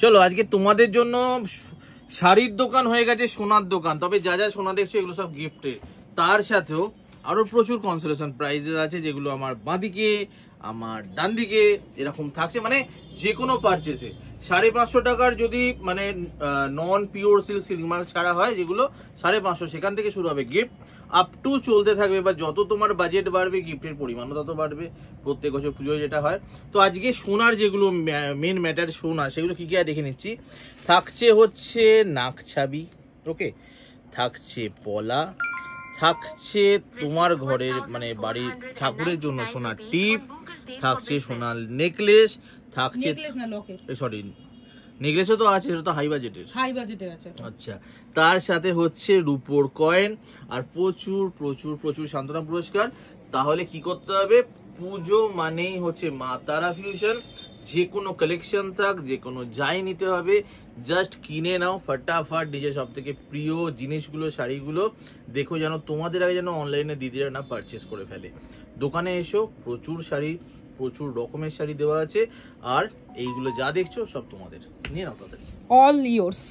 চলো আজকে তোমাদের জন্য শাড়ির দোকান হয়ে গেছে সোনার দোকান, তবে যা যা সোনা দেখছো এগুলো সব গিফটের, তার সাথেও আরো প্রচুর কনসোলেশন প্রাইজেস আছে যেগুলো আমার বাঁদিকে আমার ডান দিকে এরকম থাকছে। মানে যে কোনো পারচেসে 550 টাকার যদি মানে নন পিওর সিল্ক মার্ক ছাড়া হয় যেগুলো 550, সেখান থেকে শুরু হবে গিফট আপ টু চলতে থাকবে। বা যত তোমার বাজেট বাড়বে গিফটের পরিমাণও তত বাড়বে প্রত্যেক বছর পুজোয় যেটা হয়। তো আজকে সোনার যেগুলো মেন ম্যাটার সোনা সেগুলো কি কি দেখে নিচ্ছি। থাকছে হচ্ছে নাকছাবি, ওকে, থাকছে পলা, থাকছে তোমার ঘরের মানে বাড়ির ঠাকুরের জন্য সোনার টিপ, থাকছে সোনার নেকলেস, থাকছে সরি নেকলেসও তো আছে, সেটা তো হাই বাজেটের আছে। আচ্ছা, তার সাথে হচ্ছে রূপোর কয়েন আর প্রচুর প্রচুর প্রচুর সান্ত্বনা পুরস্কার। তাহলে কি করতে হবে, পুজো মানেই হচ্ছে মা তারা ফিউশন। যে কোনো কালেকশন থাক, যে কোনো যাই নিতে হবে, জাস্ট কিনে নাও ফটাফট নিজের সব থেকে প্রিয় জিনিসগুলো, শাড়িগুলো দেখো যেন তোমাদের আগে যেন অনলাইনে দিদিরা না পারচেস করে ফেলে। দোকানে এসো, প্রচুর শাড়ি, প্রচুর রকমের শাড়ি দেওয়া আছে, আর এইগুলো যা দেখছো সব তোমাদের, নিয়ে নাও তাদের, অল ইয়োর্স।